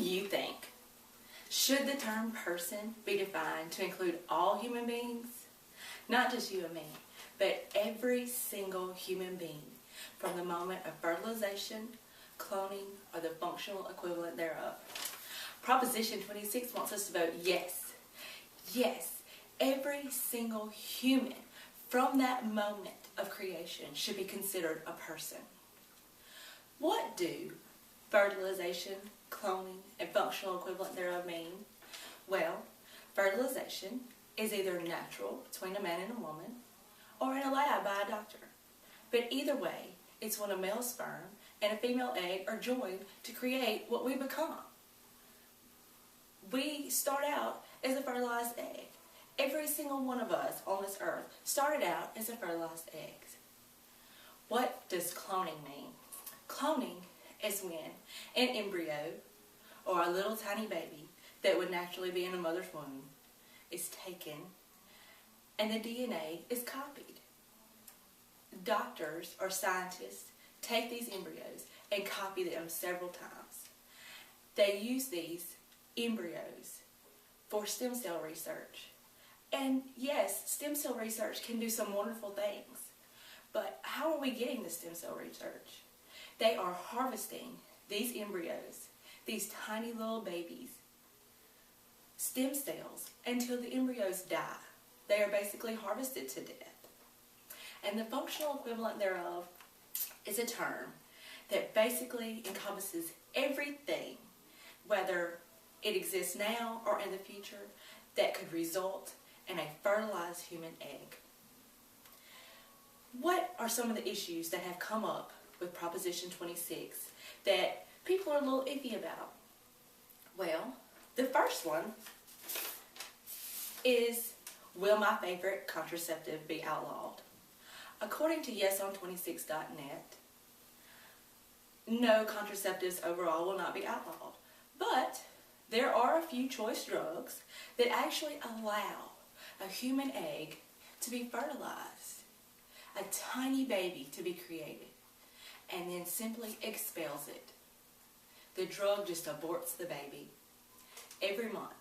you think? Should the term person be defined to include all human beings? Not just you and me, but every single human being from the moment of fertilization, cloning, or the functional equivalent thereof. Proposition 26 wants us to vote yes. Yes, every single human from that moment of creation should be considered a person. What do fertilization, cloning, and functional equivalent thereof mean? Well, fertilization is either natural between a man and a woman or in a lab by a doctor. But either way, it's when a male sperm and a female egg are joined to create what we become. We start out as a fertilized egg. Every single one of us on this earth started out as a fertilized egg. What does cloning mean? Cloning is when an embryo or a little tiny baby that would naturally be in a mother's womb is taken and the DNA is copied. Doctors or scientists take these embryos and copy them several times. They use these embryos for stem cell research. And yes, stem cell research can do some wonderful things. But how are we getting the stem cell research? They are harvesting these embryos, these tiny little babies, stem cells, until the embryos die. They are basically harvested to death. And the functional equivalent thereof is a term that basically encompasses everything, whether it exists now or in the future, that could result in a fertilized human egg. What are some of the issues that have come up with Proposition 26 that people are a little iffy about? Well, the first one is, will my favorite contraceptive be outlawed? According to yeson26.net, no, contraceptives overall will not be outlawed. But there are a few choice drugs that actually allow a human egg to be fertilized, a tiny baby to be created, and then simply expels it. The drug just aborts the baby every month.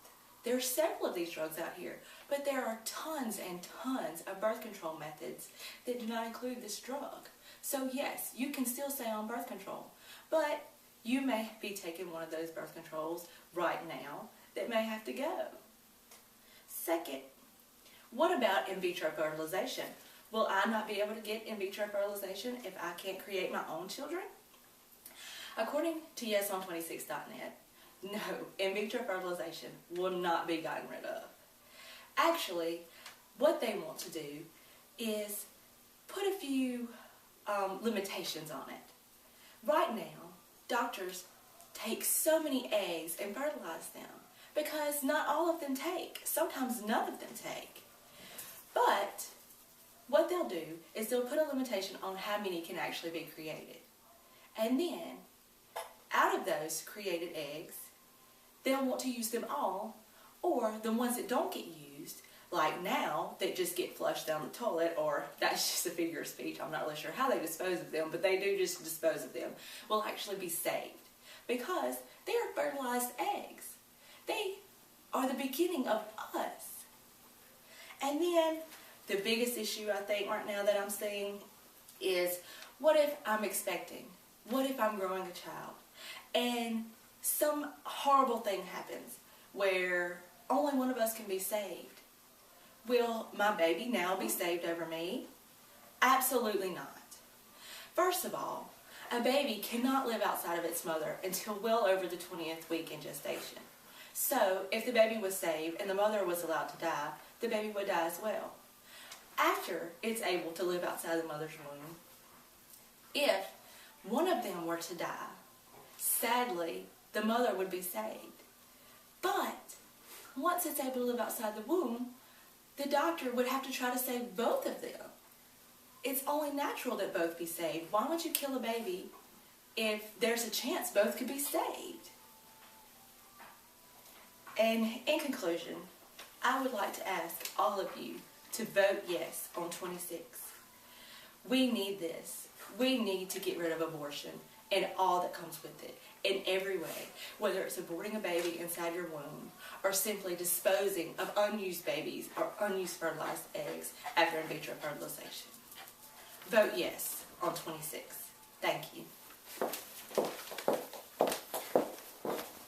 There are several of these drugs out here, but there are tons and tons of birth control methods that do not include this drug. So yes, you can still stay on birth control, but you may be taking one of those birth controls right now that may have to go. Second, what about in vitro fertilization? Will I not be able to get in vitro fertilization if I can't create my own children? According to yeson26.net, no, in vitro fertilization will not be gotten rid of. Actually, what they want to do is put a few limitations on it. Right now, doctors take so many eggs and fertilize them because not all of them take. Sometimes none of them take. But what they'll do is they'll put a limitation on how many can actually be created. And then, out of those created eggs, they'll want to use them all, or the ones that don't get used, like now, that just get flushed down the toilet, or that's just a figure of speech, I'm not really sure how they dispose of them, but they do just dispose of them, will actually be saved. Because they are fertilized eggs. They are the beginning of us. And then, the biggest issue I think right now that I'm seeing is, what if I'm expecting? What if I'm growing a child? And some horrible thing happens where only one of us can be saved. Will my baby now be saved over me? Absolutely not. First of all, a baby cannot live outside of its mother until well over the 20th week in gestation. So, if the baby was saved and the mother was allowed to die, the baby would die as well. After it's able to live outside the mother's womb, if one of them were to die, sadly, the mother would be saved. But once it's able to live outside the womb, the doctor would have to try to save both of them. It's only natural that both be saved. Why would you kill a baby if there's a chance both could be saved? And in conclusion, I would like to ask all of you to vote yes on 26. We need this. We need to get rid of abortion and all that comes with it in every way, whether it's aborting a baby inside your womb or simply disposing of unused babies or unused fertilized eggs after in vitro fertilization. Vote yes on 26. Thank you.